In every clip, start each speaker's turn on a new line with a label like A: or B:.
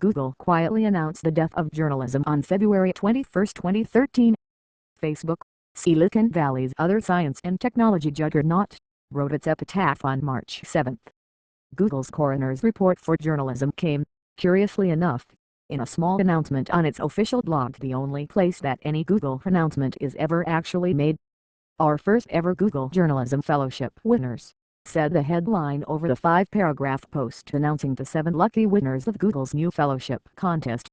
A: Google quietly announced the death of journalism on February 21, 2013. Facebook, Silicon Valley's other science and technology juggernaut, wrote its epitaph on March 7. Google's coroner's report for journalism came, curiously enough, in a small announcement on its official blog, the only place that any Google announcement is ever actually made. "Our first ever Google Journalism Fellowship winners," said the headline over the 5-paragraph post announcing the 7 lucky winners of Google's new fellowship contest.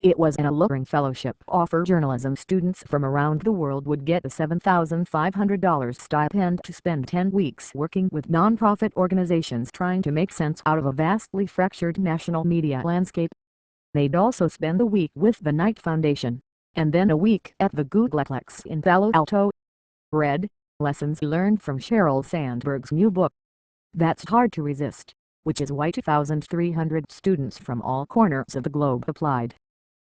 A: It was an alluring fellowship offer. Journalism students from around the world would get a $7,500 stipend to spend 10 weeks working with nonprofit organizations trying to make sense out of a vastly fractured national media landscape. They'd also spend a week with the Knight Foundation, and then a week at the Googleplex in Palo Alto. Read, Lessons Learned from Sheryl Sandberg's new book. That's hard to resist, which is why 2,300 students from all corners of the globe applied.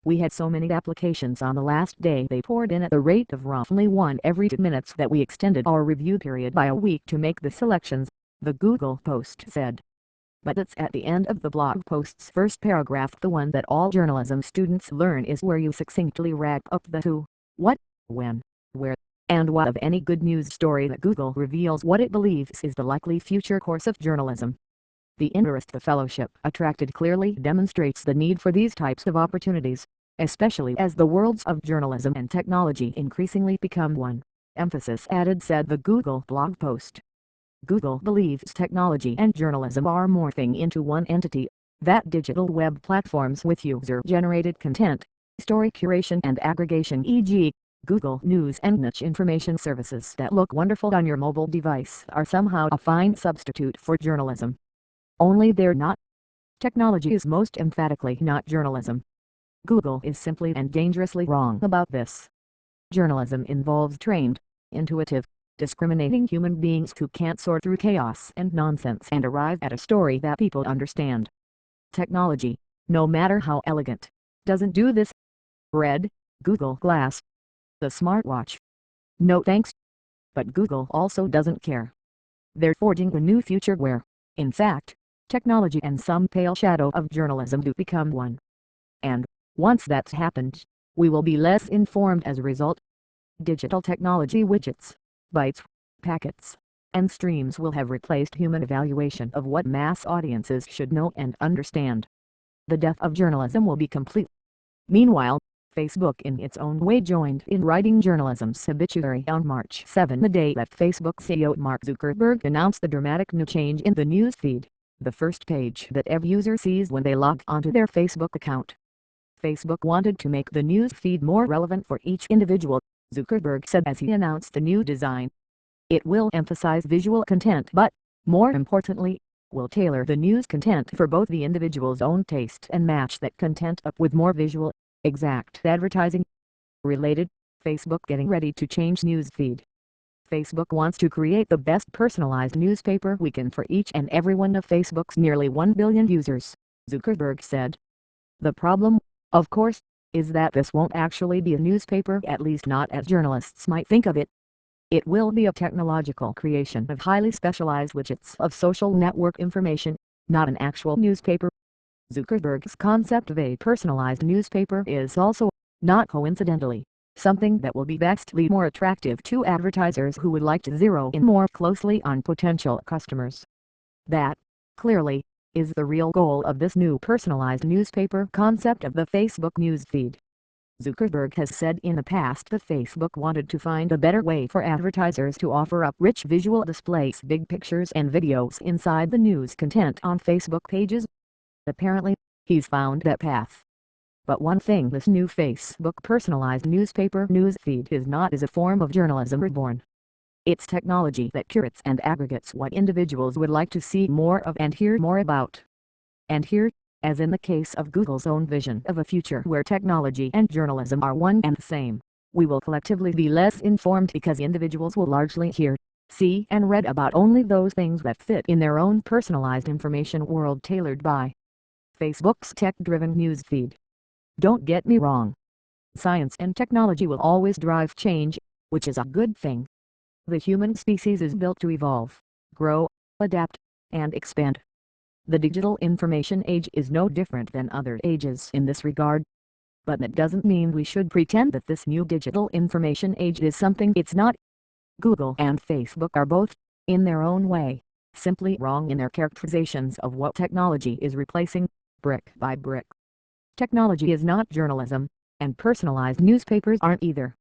A: "We had so many applications on the last day they poured in at the rate of roughly 1 every 2 minutes that we extended our review period by a week to make the selections," the Google post said. But it's at the end of the blog post's first paragraph. The one that all journalism students learn is where you succinctly wrap up the who, what, when, where, and what of any good news story that Google reveals what it believes is the likely future course of journalism. The interest the fellowship attracted clearly demonstrates the need for these types of opportunities, especially as the worlds of journalism and technology increasingly become one. Emphasis added, said the Google blog post. Google believes technology and journalism are morphing into one entity, that digital web platforms with user-generated content, story curation and aggregation, e.g., Google News and niche information services that look wonderful on your mobile device, are somehow a fine substitute for journalism. Only they're not. Technology is most emphatically not journalism. Google is simply and dangerously wrong about this. Journalism involves trained, intuitive, discriminating human beings who can't sort through chaos and nonsense and arrive at a story that people understand. Technology, no matter how elegant, doesn't do this. Read, Google Glass, the smartwatch. No thanks. But Google also doesn't care. They're forging a new future where, in fact, technology and some pale shadow of journalism do become one. And, once that's happened, we will be less informed as a result. Digital technology widgets, bytes, packets, and streams will have replaced human evaluation of what mass audiences should know and understand. The death of journalism will be complete. Meanwhile, Facebook in its own way joined in writing journalism's obituary on March 7, the day that Facebook CEO Mark Zuckerberg announced the dramatic new change in the news feed, the first page that every user sees when they log onto their Facebook account. Facebook wanted to make the news feed more relevant for each individual, Zuckerberg said as he announced the new design. It will emphasize visual content but, more importantly, will tailor the news content for both the individual's own taste and match that content up with more visual, exact advertising. Related, Facebook getting ready to change news feed. Facebook wants to create the best personalized newspaper we can for each and every one of Facebook's nearly 1 billion users, Zuckerberg said. The problem, of course, is that this won't actually be a newspaper, at least not as journalists might think of it. It will be a technological creation of highly specialized widgets of social network information, not an actual newspaper. Zuckerberg's concept of a personalized newspaper is also, not coincidentally, something that will be vastly more attractive to advertisers who would like to zero in more closely on potential customers. That, clearly, is the real goal of this new personalized newspaper concept of the Facebook newsfeed. Zuckerberg has said in the past that Facebook wanted to find a better way for advertisers to offer up rich visual displays, big pictures and videos inside the news content on Facebook pages. Apparently, he's found that path. But one thing this new Facebook personalized newspaper newsfeed is not is a form of journalism reborn. It's technology that curates and aggregates what individuals would like to see more of and hear more about. And here, as in the case of Google's own vision of a future where technology and journalism are one and the same, we will collectively be less informed because individuals will largely hear, see and read about only those things that fit in their own personalized information world tailored by Facebook's tech-driven newsfeed. Don't get me wrong. Science and technology will always drive change, which is a good thing. The human species is built to evolve, grow, adapt, and expand. The digital information age is no different than other ages in this regard. But that doesn't mean we should pretend that this new digital information age is something it's not. Google and Facebook are both, in their own way, simply wrong in their characterizations of what technology is replacing, brick by brick. Technology is not journalism, and personalized newspapers aren't either.